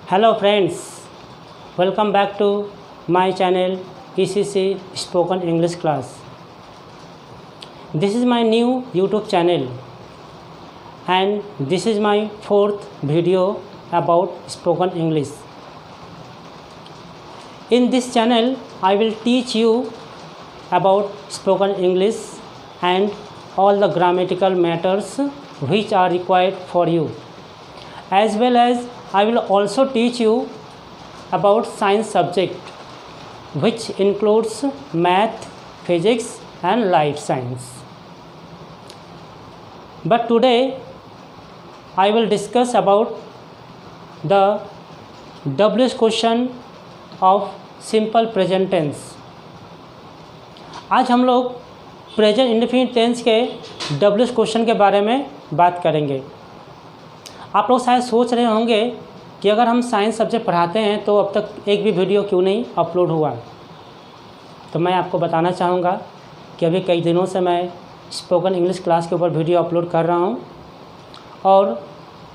Hello friends, welcome back to my channel ECC Spoken English Class. This is my new YouTube channel and this is my fourth video about spoken English. In this channel I will teach you about spoken English and all the grammatical matters which are required for you, as well as I will also teach you about science subject which includes math, physics and life science. But today I will discuss about the WH question of simple present tense. आज हम लोग present indefinite tense के WH question के बारे में बात करेंगे। आप लोग शायद सोच रहे होंगे कि अगर हम साइंस सब्जेक्ट पढ़ाते हैं तो अब तक एक भी वीडियो क्यों नहीं अपलोड हुआ। तो मैं आपको बताना चाहूँगा कि अभी कई दिनों से मैं स्पोकन इंग्लिश क्लास के ऊपर वीडियो अपलोड कर रहा हूँ और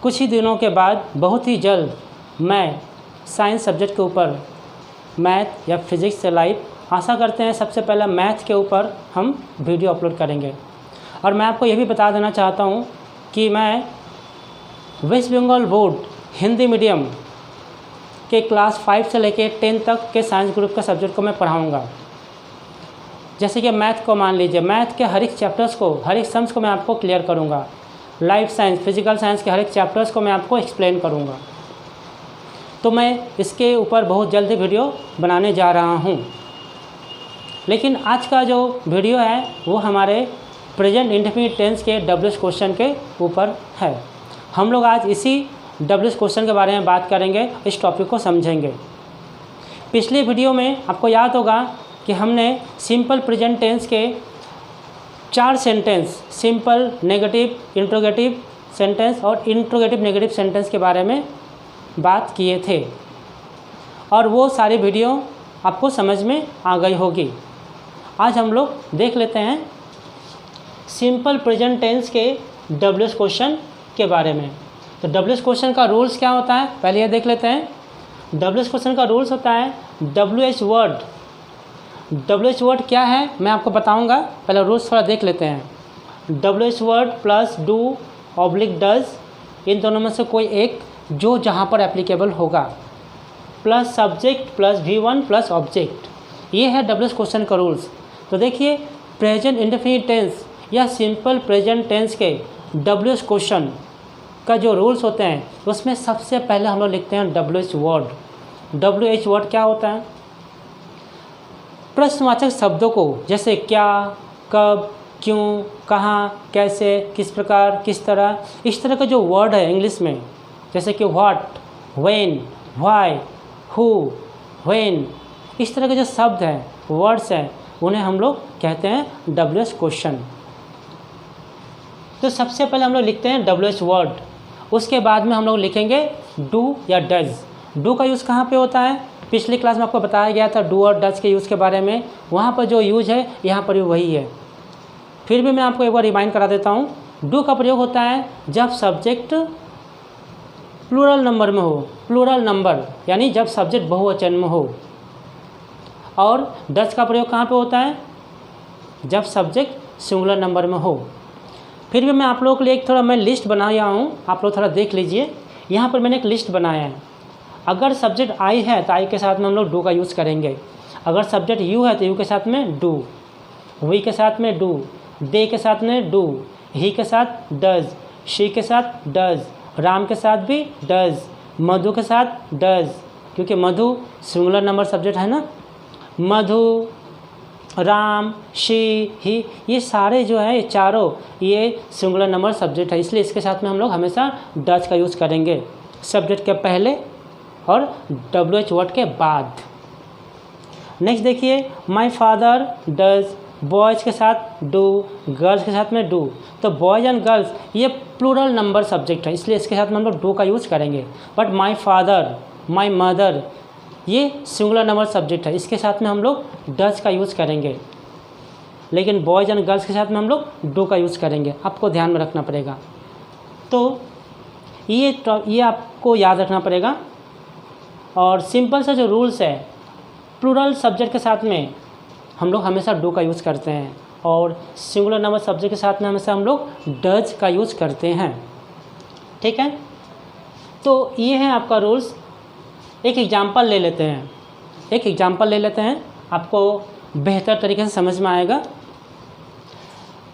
कुछ ही दिनों के बाद बहुत ही जल्द मैं साइंस सब्जेक्ट के ऊपर मैथ या फिज़िक्स से लाइव, आशा करते हैं सबसे पहले मैथ के ऊपर हम वीडियो अपलोड करेंगे। और मैं आपको ये भी बता देना चाहता हूँ कि मैं वेस्ट बंगाल बोर्ड हिंदी मीडियम के क्लास 5 से लेके 10 तक के साइंस ग्रुप के सब्जेक्ट को मैं पढ़ाऊँगा। जैसे कि मैथ को मान लीजिए, मैथ के हर एक चैप्टर्स को, हर एक सम्स को मैं आपको क्लियर करूँगा। लाइफ साइंस, फिजिकल साइंस के हर एक चैप्टर्स को मैं आपको एक्सप्लेन करूँगा। तो मैं इसके ऊपर बहुत जल्दी वीडियो बनाने जा रहा हूँ। लेकिन आज का जो वीडियो है वो हमारे प्रेजेंट इंडेफिनिट टेंस के WH क्वेश्चन के ऊपर है। हम लोग आज इसी WH क्वेश्चन के बारे में बात करेंगे, इस टॉपिक को समझेंगे। पिछले वीडियो में आपको याद होगा कि हमने सिंपल प्रेजेंट टेंस के 4 sentence, simple, negative, interrogative sentence और इंट्रोगेटिव नेगेटिव सेंटेंस के बारे में बात किए थे और वो सारी वीडियो आपको समझ में आ गई होगी। आज हम लोग देख लेते हैं सिंपल प्रेजेंट टेंस के WH क्वेश्चन के बारे में। तो WH क्वेश्चन का रूल्स क्या होता है, पहले ये देख लेते हैं। WH क्वेश्चन का रूल्स होता है WH वर्ड। WH वर्ड क्या है मैं आपको बताऊंगा, पहले रूल्स थोड़ा देख लेते हैं। WH word plus do oblique does, इन दोनों में से कोई एक जो जहाँ पर एप्लीकेबल होगा, plus subject plus V1 plus object, ये है WH क्वेश्चन का रूल्स। तो देखिए प्रेजेंट इंडेफिनिट टेंस या सिंपल प्रेजेंट टेंस के WH क्वेश्चन का जो रूल्स होते हैं उसमें सबसे पहले हम लोग लिखते हैं WH वर्ड। WH वर्ड क्या होता है? प्रश्नवाचक शब्दों को, जैसे क्या, कब, क्यों, कहाँ, कैसे, किस प्रकार, किस तरह, इस तरह का जो वर्ड है इंग्लिश में, जैसे कि what, when, why, who, when, इस तरह के जो शब्द हैं, वर्ड्स हैं, उन्हें हम लोग कहते हैं WH क्वेश्चन। तो सबसे पहले हम लोग लिखते हैं WH वर्ड, उसके बाद में हम लोग लिखेंगे डू या डज। डू का यूज़ कहाँ पे होता है? पिछली क्लास में आपको बताया गया था डू और डज के यूज़ के बारे में, वहाँ पर जो यूज है यहाँ पर भी वही है। फिर भी मैं आपको एक बार रिमाइंड करा देता हूँ। डू का प्रयोग होता है जब सब्जेक्ट प्लूरल नंबर में हो, प्लूरल नंबर यानी जब सब्जेक्ट बहुवचन में हो। और डज का प्रयोग कहाँ पे होता है? जब सब्जेक्ट सिंगुलर नंबर में हो। फिर भी मैं आप लोगों के लिए एक थोड़ा मैं लिस्ट बनाया हूँ, आप लोग थोड़ा देख लीजिए। यहाँ पर मैंने एक लिस्ट बनाया है। अगर सब्जेक्ट आई है तो आई के साथ में हम लोग डू का यूज़ करेंगे। अगर सब्जेक्ट यू है तो यू के साथ में डू, वी के साथ में डू, दे के साथ में डू, ही के साथ डज, शी के साथ डज, राम के साथ भी डज, मधु के साथ डज, क्योंकि मधु सिंगुलर नंबर सब्जेक्ट है ना। मधु, राम, शी, ही, ये सारे जो है, ये चारों ये सिंगुलर नंबर सब्जेक्ट है, इसलिए इसके साथ में हम लोग हमेशा डज का यूज़ करेंगे सब्जेक्ट के पहले और WH वर्ड के बाद। नेक्स्ट देखिए, माय फादर डज, बॉयज़ के साथ डू, गर्ल्स के साथ में डू। तो बॉयज़ एंड गर्ल्स ये प्लूरल नंबर सब्जेक्ट है, इसलिए इसके साथ में हम लोग डू का यूज़ करेंगे। But my father, my mother ये सिंगुलर नंबर सब्जेक्ट है, इसके साथ में हम लोग डज का यूज़ करेंगे। लेकिन बॉयज़ एंड गर्ल्स के साथ में हम लोग डू का यूज़ करेंगे, आपको ध्यान में रखना पड़ेगा। तो ये आपको याद रखना पड़ेगा और सिंपल सा जो रूल्स है, प्लूरल सब्जेक्ट के साथ में हम लोग हमेशा डू का यूज़ करते हैं और सिंगुलर नंबर सब्जेक्ट के साथ में हमेशा हम लोग डज का यूज़ करते हैं। ठीक है, तो ये है आपका रूल्स। एक एग्जांपल ले लेते हैं, आपको बेहतर तरीके से समझ में आएगा।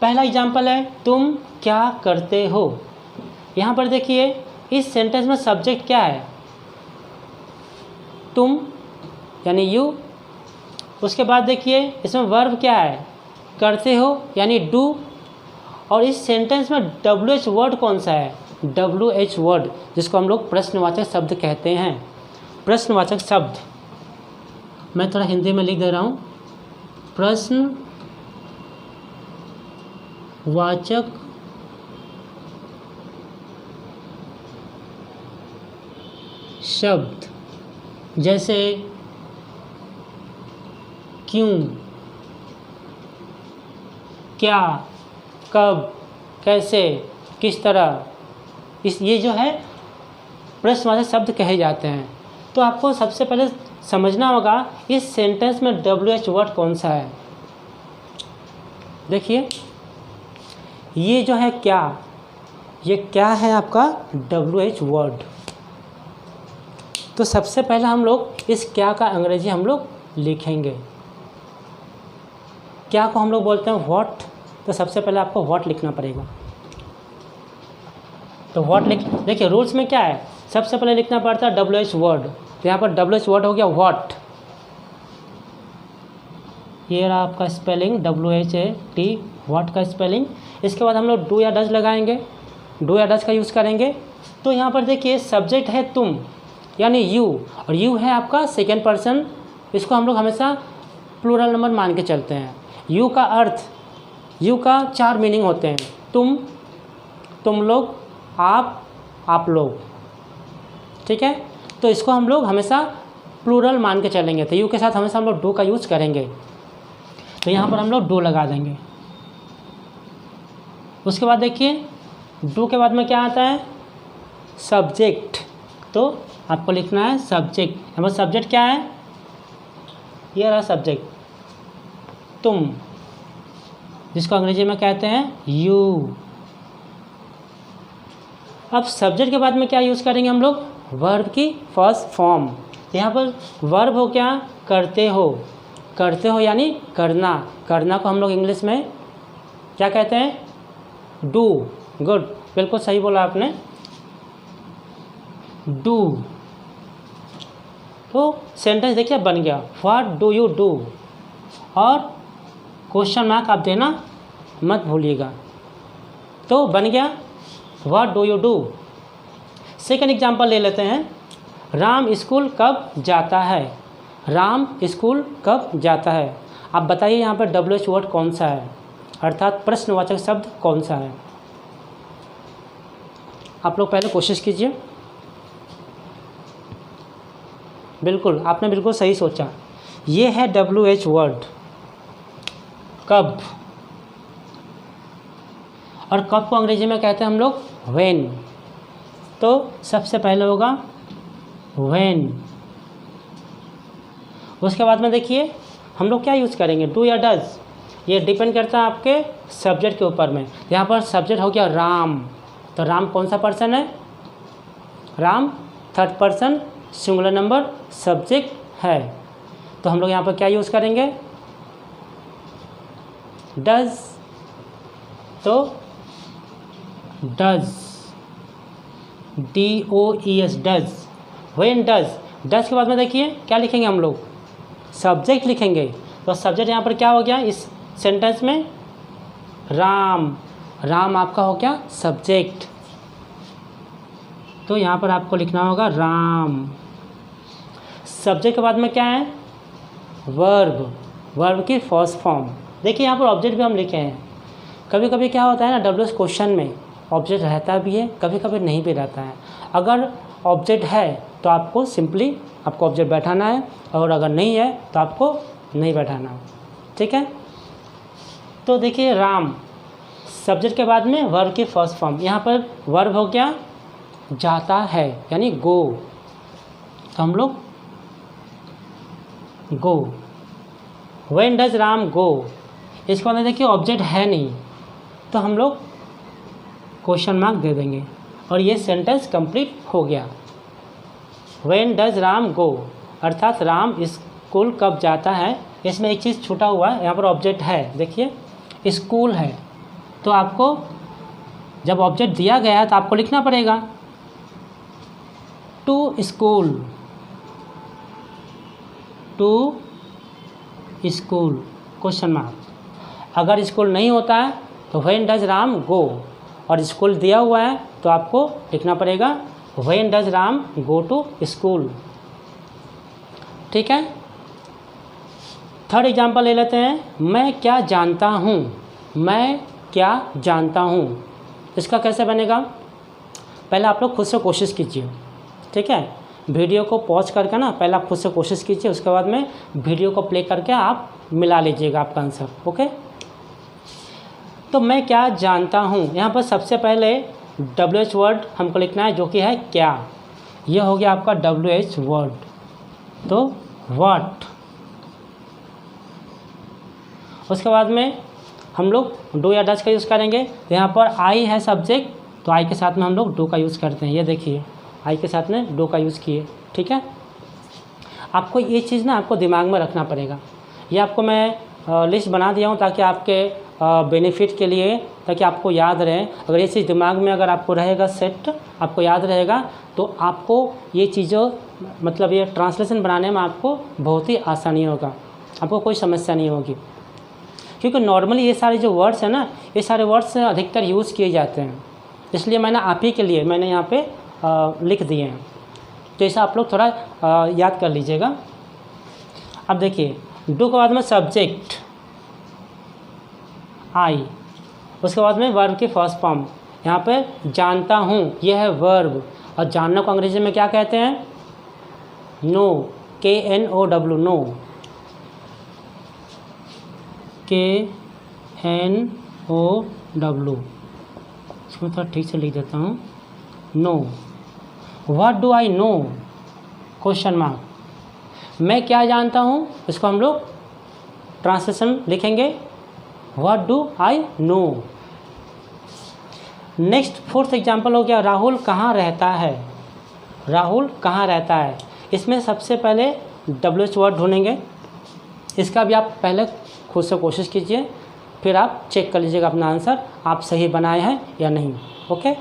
पहला एग्जांपल है तुम क्या करते हो। यहाँ पर देखिए इस सेंटेंस में सब्जेक्ट क्या है, तुम यानी यू। उसके बाद देखिए इसमें वर्ब क्या है, करते हो यानी डू। और इस सेंटेंस में WH वर्ड कौन सा है, WH वर्ड, जिसको हम लोग प्रश्नवाचक शब्द कहते हैं। प्रश्नवाचक शब्द मैं थोड़ा हिंदी में लिख दे रहा हूँ। प्रश्नवाचक शब्द जैसे क्यों, क्या, कब, कैसे, किस तरह, ये जो है प्रश्नवाचक शब्द कहे जाते हैं। तो आपको सबसे पहले समझना होगा इस सेंटेंस में WH वर्ड कौन सा है। देखिए ये जो है क्या, ये क्या है आपका WH वर्ड। तो सबसे पहले हम लोग इस क्या का अंग्रेजी हम लोग लिखेंगे। क्या को हम लोग बोलते हैं व्हाट, तो सबसे पहले आपको व्हाट लिखना पड़ेगा। तो व्हाट देखिए रूल्स में क्या है, सबसे पहले लिखना पड़ता है WH वर्ड। तो यहाँ पर WH वर्ड हो गया व्हाट, ये रहा आपका स्पेलिंग WHAT, व्हाट का स्पेलिंग। इसके बाद हम लोग डू या डज लगाएंगे, डू या डज का यूज़ करेंगे। तो यहाँ पर देखिए सब्जेक्ट है तुम यानी यू, और यू है आपका सेकेंड पर्सन, इसको हम लोग हमेशा प्लूरल नंबर मान के चलते हैं। यू का अर्थ, यू का 4 मीनिंग होते हैं, तुम लोग, आप लोग। ठीक है, तो इसको हम लोग हमेशा प्लूरल मान के चलेंगे, तो यू के साथ हमेशा हम लोग डू का यूज़ करेंगे। तो यहाँ पर हम लोग डू लगा देंगे। उसके बाद देखिए डू के बाद में क्या आता है, सब्जेक्ट। तो आपको लिखना है सब्जेक्ट। यहाँ पर सब्जेक्ट क्या है, ये रहा सब्जेक्ट तुम, जिसको अंग्रेजी में कहते हैं यू। अब सब्जेक्ट के बाद में क्या यूज़ करेंगे हम लोग, वर्ब की फर्स्ट फॉर्म। यहाँ पर वर्ब हो क्या, करते हो यानी करना। करना को हम लोग इंग्लिश में क्या कहते हैं, डू। गुड, बिल्कुल सही बोला आपने, डू। तो सेंटेंस देखिए बन गया, व्हाट डू यू डू, और क्वेश्चन मार्क आप देना मत भूलिएगा। तो बन गया what do you do. Second example ले लेते हैं, राम स्कूल कब जाता है। राम स्कूल कब जाता है, आप बताइए यहाँ पर WH वर्ड कौन सा है, अर्थात प्रश्नवाचक शब्द कौन सा है। आप लोग पहले कोशिश कीजिए। बिल्कुल, आपने बिल्कुल सही सोचा, ये है WH वर्ड, कब। और कब को अंग्रेजी में कहते हैं हम लोग व्हेन। तो सबसे पहले होगा व्हेन। उसके बाद में देखिए हम लोग क्या यूज़ करेंगे, डू या डज, ये डिपेंड करता है आपके सब्जेक्ट के ऊपर में। यहाँ पर सब्जेक्ट हो गया राम, तो राम कौन सा पर्सन है, Ram third person singular number subject है। तो हम लोग यहाँ पर क्या यूज़ करेंगे, डज। तो does, DOES does, when does. Does के बाद में देखिए क्या लिखेंगे हम लोग, सब्जेक्ट लिखेंगे। तो सब्जेक्ट यहाँ पर क्या हो गया इस सेंटेंस में, राम। राम आपका हो गया सब्जेक्ट, तो यहाँ पर आपको लिखना होगा राम। सब्जेक्ट के बाद में क्या है, वर्ब। वर्ब की फर्स्ट फॉर्म। देखिए यहाँ पर ऑब्जेक्ट भी हम लिखे हैं। कभी कभी क्या होता है ना, WH क्वेश्चन में ऑब्जेक्ट रहता भी है, कभी कभी नहीं भी रहता है। अगर ऑब्जेक्ट है तो आपको सिंपली आपको ऑब्जेक्ट बैठाना है, और अगर नहीं है तो आपको नहीं बैठाना। ठीक है, तो देखिए राम सब्जेक्ट के बाद में वर्ब की फर्स्ट फॉर्म। यहाँ पर वर्ब हो गया जाता है यानी गो, तो हम लोग गो। व्हेन डज राम गो, इसके बाद देखिए ऑब्जेक्ट है नहीं तो हम लोग क्वेश्चन मार्क दे देंगे और ये सेंटेंस कंप्लीट हो गया। व्हेन डज राम गो अर्थात राम स्कूल कब जाता है। इसमें एक चीज़ छूटा हुआ है, यहाँ पर ऑब्जेक्ट है, देखिए स्कूल है तो आपको जब ऑब्जेक्ट दिया गया है तो आपको लिखना पड़ेगा to school, to school question mark. अगर स्कूल नहीं होता है तो व्हेन डज राम गो और स्कूल दिया हुआ है तो आपको लिखना पड़ेगा when does Ram go to school. ठीक है, थर्ड एग्जाम्पल ले लेते हैं। मैं क्या जानता हूँ, मैं क्या जानता हूँ, इसका कैसे बनेगा। पहले आप लोग खुद से कोशिश कीजिए, ठीक है, वीडियो को पॉज करके ना पहले आप खुद से कोशिश कीजिए, उसके बाद में वीडियो को प्ले करके आप मिला लीजिएगा आपका आंसर। ओके, तो मैं क्या जानता हूँ, यहाँ पर सबसे पहले WH वर्ड हमको लिखना है जो कि है क्या। ये हो गया आपका WH वर्ड, तो व्हाट। उसके बाद में हम लोग डू या डज का यूज़ करेंगे। तो यहाँ पर आई है सब्जेक्ट, तो आई के साथ में हम लोग डू का यूज़ करते हैं। ये देखिए आई के साथ में डू का यूज़ किए। ठीक है, आपको ये चीज़ ना आपको दिमाग में रखना पड़ेगा। ये आपको मैं लिस्ट बना दिया हूँ ताकि आपके बेनिफिट के लिए, ताकि आपको याद रहे। अगर ये चीज़ दिमाग में अगर आपको रहेगा सेट, आपको याद रहेगा, तो आपको ये चीज़ों मतलब ये ट्रांसलेशन बनाने में आपको बहुत ही आसानी होगा, आपको कोई समस्या नहीं होगी। क्योंकि नॉर्मली ये सारे जो वर्ड्स हैं ना, ये सारे वर्ड्स अधिकतर यूज़ किए जाते हैं, इसलिए मैंने आप ही के लिए मैंने यहाँ पे लिख दिए हैं। तो ऐसा आप लोग थोड़ा याद कर लीजिएगा। अब देखिए डू के बाद में सब्जेक्ट आई, उसके बाद में वर्ब की फर्स्ट फॉर्म। यहाँ पे जानता हूँ यह है वर्ब, और जानना को अंग्रेजी में क्या कहते हैं, नो, KNOW, नो, KNOW। इसको मैं थोड़ा ठीक से लिख देता हूँ, know. What do I know, question mark. मैं क्या जानता हूँ, इसको हम लोग ट्रांसलेशन लिखेंगे what do I know. Next fourth example हो गया राहुल कहाँ रहता है। राहुल कहाँ रहता है, इसमें सबसे पहले WH वर्ड ढूंढेंगे। इसका भी आप पहले खुद से कोशिश कीजिए, फिर आप चेक कर लीजिएगा अपना आंसर आप सही बनाए हैं या नहीं। ओके,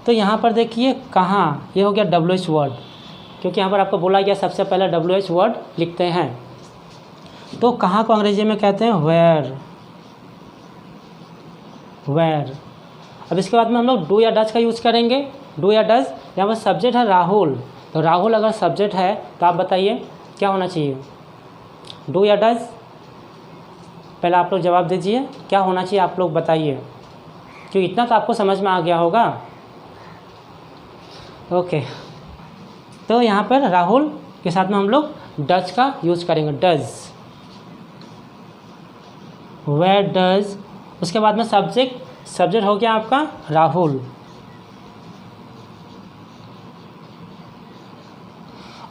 तो यहाँ पर देखिए कहाँ, ये हो गया WH वर्ड, क्योंकि यहाँ पर आपको बोला गया सबसे पहले WH वर्ड लिखते हैं। तो कहाँ को अंग्रेजी में कहते हैं वेयर, वेयर। अब इसके बाद में हम लोग डू या डज का यूज़ करेंगे। डू या डज, यहाँ पर सब्जेक्ट है राहुल, तो राहुल अगर सब्जेक्ट है तो आप बताइए क्या होना चाहिए, डू या डज। पहले आप लोग जवाब दीजिए क्या होना चाहिए, आप लोग बताइए, क्योंकि इतना तो आपको समझ में आ गया होगा। ओके, तो यहाँ पर राहुल के साथ में हम लोग डज का यूज़ करेंगे, डज, वेयर डज। उसके बाद में सब्जेक्ट, सब्जेक्ट हो गया आपका राहुल।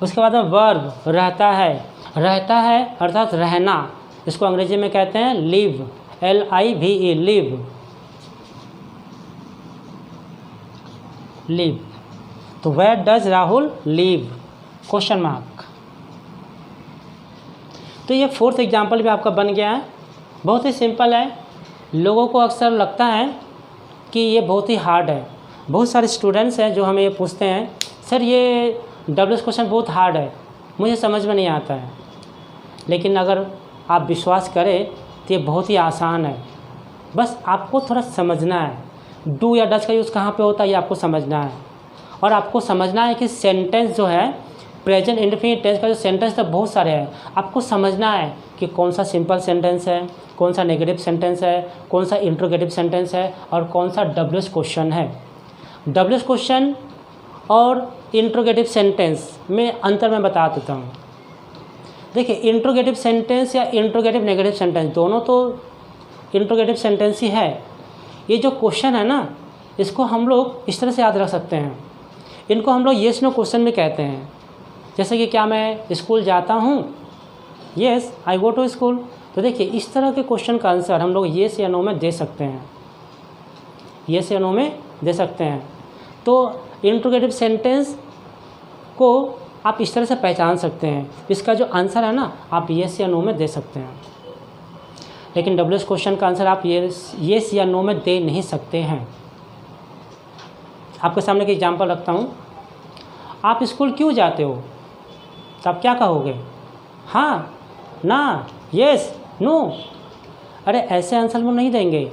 उसके बाद में वर्ब रहता है, रहता है अर्थात रहना, इसको अंग्रेजी में कहते हैं लिव, LIVE, लिव, लिव। तो where does Rahul live, question mark. तो ये फोर्थ एग्जाम्पल भी आपका बन गया है, बहुत ही सिंपल है। लोगों को अक्सर लगता है कि ये बहुत ही हार्ड है। बहुत सारे स्टूडेंट्स हैं जो हमें ये पूछते हैं सर ये WH क्वेश्चन बहुत हार्ड है, मुझे समझ में नहीं आता है। लेकिन अगर आप विश्वास करें तो ये बहुत ही आसान है, बस आपको थोड़ा समझना है। डू या डज का यूज़ कहाँ पे होता है ये आपको समझना है, और आपको समझना है कि सेंटेंस जो है प्रेजेंट इंडेफिनिट टेंस का जो सेंटेंस तो बहुत सारे हैं, आपको समझना है कि कौन सा सिंपल सेंटेंस है, कौन सा नेगेटिव सेंटेंस है, कौन सा इंट्रोगेटिव सेंटेंस है, और कौन सा WH क्वेश्चन है। WH क्वेश्चन और इंट्रोगेटिव सेंटेंस में अंतर मैं बता देता हूँ। देखिए इंट्रोगेटिव सेंटेंस या इंट्रोगेटिव नेगेटिव सेंटेंस दोनों तो इंट्रोगेटिव सेंटेंस ही है। ये जो क्वेश्चन है ना, इसको हम लोग इस तरह से याद रख सकते हैं, इनको हम लोग येस नो क्वेश्चन भी कहते हैं। जैसे कि क्या मैं स्कूल जाता हूँ, yes I go to school. तो देखिए इस तरह के क्वेश्चन का आंसर हम लोग येस या नो में दे सकते हैं, येस या नो में दे सकते हैं। तो इंट्रोगेटिव सेंटेंस को आप इस तरह से पहचान सकते हैं, इसका जो आंसर है ना आप येस या नो में दे सकते हैं। लेकिन WH क्वेश्चन का आंसर आप येस या नो में दे नहीं सकते हैं। आपके सामने एक एग्जांपल रखता हूँ, आप स्कूल क्यों जाते हो, तो आप क्या कहोगे, हाँ, ना, येस, नो। अरे ऐसे आंसर वो नहीं देंगे,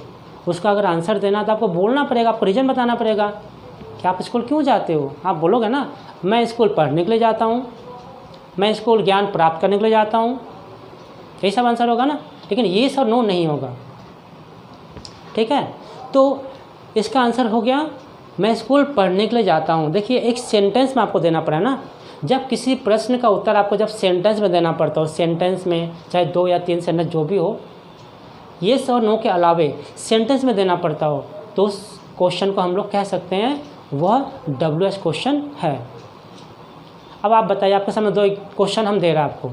उसका अगर आंसर देना तो आपको बोलना पड़ेगा, आपको रीज़न बताना पड़ेगा कि आप स्कूल क्यों जाते हो। आप बोलोगे ना मैं स्कूल पढ़ने के लिए जाता हूँ, मैं स्कूल ज्ञान प्राप्त करने के लिए जाता हूँ, यही सब आंसर होगा ना। लेकिन येस और नो नहीं होगा, ठीक है। तो इसका आंसर हो गया मैं स्कूल पढ़ने के लिए जाता हूँ। देखिए एक सेंटेंस में आपको देना पड़ा ना, जब किसी प्रश्न का उत्तर आपको जब सेंटेंस में देना पड़ता हो, सेंटेंस में चाहे 2 या 3 सेंटेंस जो भी हो, येस और नो के अलावे सेंटेंस में देना पड़ता हो, तो उस क्वेश्चन को हम लोग कह सकते हैं वह WH क्वेश्चन है। अब आप बताइए, आपके सामने 2 क्वेश्चन हम दे रहे हैं आपको,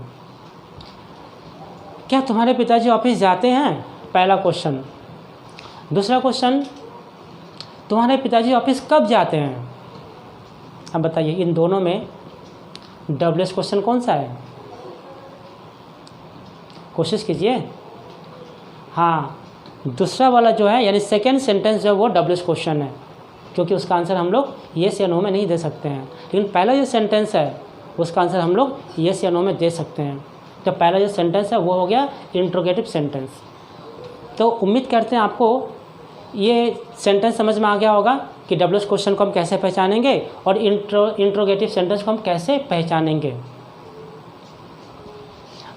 क्या तुम्हारे पिताजी ऑफिस जाते हैं, पहला क्वेश्चन। दूसरा क्वेश्चन, तुम्हारे पिताजी ऑफिस कब जाते हैं। अब बताइए इन दोनों में WH क्वेश्चन कौन सा है, कोशिश कीजिए। हाँ, दूसरा वाला जो है यानी सेकेंड सेंटेंस जो है वो WH क्वेश्चन है, क्योंकि उसका आंसर हम लोग येस या नो में नहीं दे सकते हैं। लेकिन पहला जो सेंटेंस है उसका आंसर हम लोग येस या नो में दे सकते हैं। तो पहला जो सेंटेंस है वो हो गया इंट्रोगेटिव सेंटेंस। तो उम्मीद करते हैं आपको ये सेंटेंस समझ में आ गया होगा कि WH क्वेश्चन को हम कैसे पहचानेंगे और इंट्रोगेटिव सेंटेंस को हम कैसे पहचानेंगे।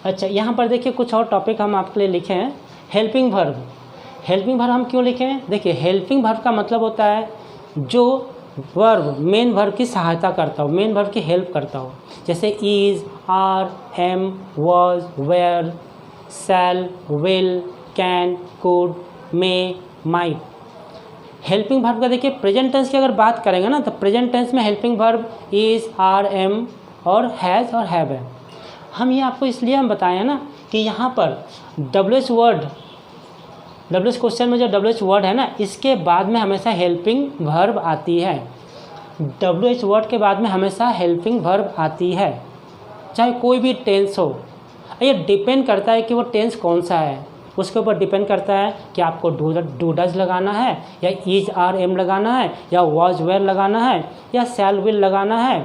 अच्छा, यहाँ पर देखिए कुछ और टॉपिक हम आपके लिए लिखे हैं। हेल्पिंग वर्ब, हेल्पिंग वर्ब हम क्यों लिखे हैं। देखिए हेल्पिंग वर्ब का मतलब होता है जो वर्ब मेन वर्ब की सहायता करता हो, मेन वर्ब की हेल्प करता हो, जैसे is, are, am, was, were, shall, will, can, could, may, might. Helping verb का देखिए प्रेजेंट टेंस की अगर बात करेंगे ना तो प्रेजेंट टेंस में helping verb is, are, am और हैज़ और हैव है। हम ये आपको इसलिए हम बताए हैं ना कि यहाँ पर WH वर्ड, WH क्वेश्चन में जो WH वर्ड है ना इसके बाद में हमेशा हेल्पिंग वर्ब आती है। WH वर्ड के बाद में हमेशा हेल्पिंग वर्ब आती है, चाहे कोई भी टेंस हो। ये डिपेंड करता है कि वो टेंस कौन सा है, उसके ऊपर डिपेंड करता है कि आपको डू डज लगाना है या इज, आर, एम लगाना है या वॉज, वेयर लगाना है या शैल, विल लगाना है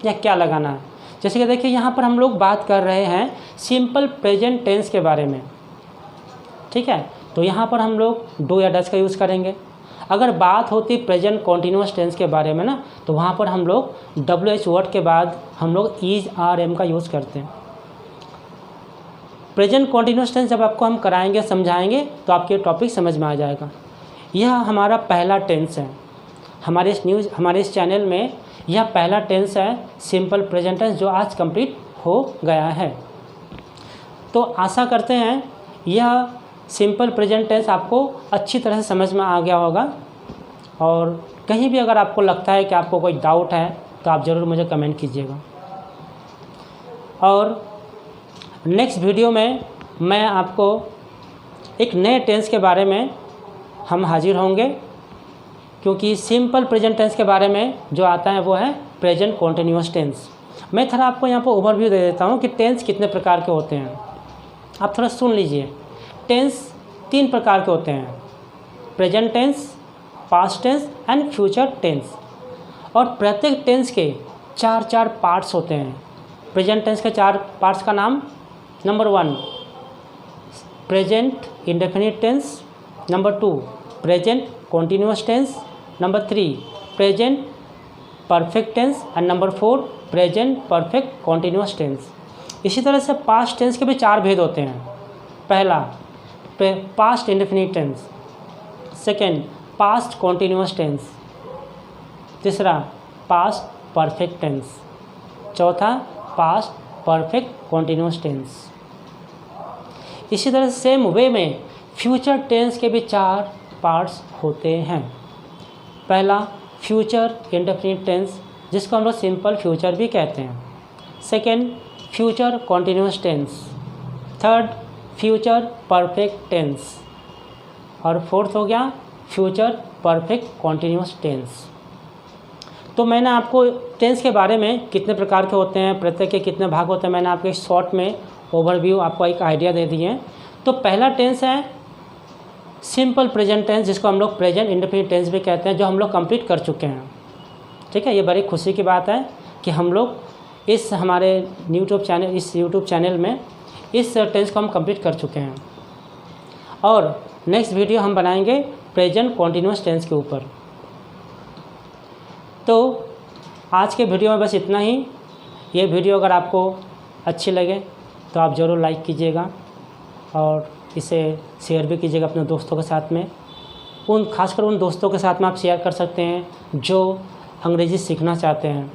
या क्या लगाना है। जैसे कि देखिए यहाँ पर हम लोग बात कर रहे हैं सिंपल प्रेजेंट टेंस के बारे में, ठीक है। तो यहाँ पर हम लोग डू या डज का यूज़ करेंगे। अगर बात होती प्रेजेंट कॉन्टिन्यूस टेंस के बारे में ना तो वहाँ पर हम लोग WH वर्ड के बाद हम लोग इज, आर, एम का यूज़ करते हैं। प्रेजेंट कॉन्टिन्यूस टेंस जब आपको हम कराएंगे, समझाएंगे तो आपके टॉपिक समझ में आ जाएगा। यह हमारा पहला टेंस है, हमारे इस चैनल में यह पहला टेंस है सिंपल प्रेजेंट टेंस जो आज कंप्लीट हो गया है। तो आशा करते हैं यह सिंपल प्रेजेंट टेंस आपको अच्छी तरह से समझ में आ गया होगा। और कहीं भी अगर आपको लगता है कि आपको कोई डाउट है तो आप ज़रूर मुझे कमेंट कीजिएगा। और नेक्स्ट वीडियो में मैं आपको एक नए टेंस के बारे में हम हाजिर होंगे, क्योंकि सिंपल प्रेजेंट टेंस के बारे में जो आता है वो है प्रेजेंट कॉन्टिन्यूअस टेंस। मैं थोड़ा आपको यहाँ पर ओवरव्यू दे देता हूँ कि टेंस कितने प्रकार के होते हैं, आप थोड़ा सुन लीजिए। टेंस 3 प्रकार के होते हैं, present tense, past tense and future tense. और प्रत्येक टेंस के 4 पार्ट्स होते हैं। प्रेजेंट टेंस के 4 पार्ट्स का नाम, number 1 present indefinite tense, number 2 present continuous tense, number 3 present perfect tense and number 4 present perfect continuous tense. इसी तरह से पास्ट टेंस के भी 4 भेद होते हैं। पहला past indefinite tense, second past continuous tense, तीसरा पास्ट परफेक्ट टेंस, चौथा पास्ट परफेक्ट कॉन्टिन्यूअस टेंस। इसी तरह सेम वे में फ्यूचर टेंस के भी 4 पार्ट्स होते हैं। पहला फ्यूचर इंडेफिनिट टेंस जिसको हम लोग सिंपल फ्यूचर भी कहते हैं। Second future continuous tense, third future perfect tense, और फोर्थ हो गया फ्यूचर परफेक्ट कॉन्टिन्यूस टेंस। तो मैंने आपको टेंस के बारे में कितने प्रकार के होते हैं, प्रत्येक के कितने भाग होते हैं, मैंने आपको एक शॉर्ट में ओवरव्यू आपको एक आइडिया दे दिए हैं। तो पहला टेंस है सिंपल प्रेजेंट टेंस, जिसको हम लोग प्रेजेंट इंडेफिनिट टेंस भी कहते हैं, जो हम लोग कंप्लीट कर चुके हैं। ठीक है, ये बड़ी खुशी की बात है कि हम लोग इस हमारे यूट्यूब चैनल में इस टेंस को हम कंप्लीट कर चुके हैं। और नेक्स्ट वीडियो हम बनाएंगे प्रेजेंट कॉन्टिन्यूस टेंस के ऊपर। तो आज के वीडियो में बस इतना ही। ये वीडियो अगर आपको अच्छी लगे तो आप ज़रूर लाइक कीजिएगा और इसे शेयर भी कीजिएगा अपने दोस्तों के साथ में। खासकर उन दोस्तों के साथ में आप शेयर कर सकते हैं जो अंग्रेज़ी सीखना चाहते हैं,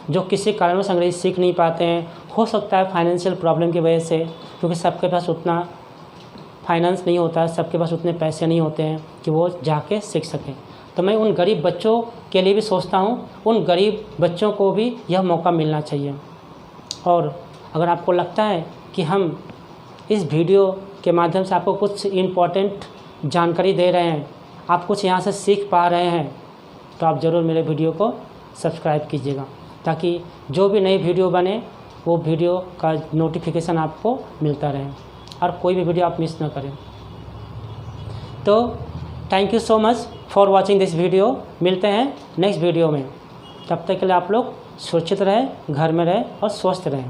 जो किसी कारणवश अंग्रेज़ी सीख नहीं पाते हैं। हो सकता है फाइनेंशियल प्रॉब्लम की वजह से, क्योंकि सबके पास उतना फाइनेंस नहीं होता है, सबके पास उतने पैसे नहीं होते हैं कि वो जाके सीख सकें। तो मैं उन गरीब बच्चों के लिए भी सोचता हूँ, उन गरीब बच्चों को भी यह मौका मिलना चाहिए। और अगर आपको लगता है कि हम इस वीडियो के माध्यम से आपको कुछ इम्पोर्टेंट जानकारी दे रहे हैं, आप कुछ यहाँ से सीख पा रहे हैं, तो आप ज़रूर मेरे वीडियो को सब्सक्राइब कीजिएगा, ताकि जो भी नई वीडियो बने वो वीडियो का नोटिफिकेशन आपको मिलता रहे और कोई भी वीडियो आप मिस ना करें। तो thank you so much for watching this video. मिलते हैं नेक्स्ट वीडियो में। तब तक के लिए आप लोग सुरक्षित रहें, घर में रहें और स्वस्थ रहें।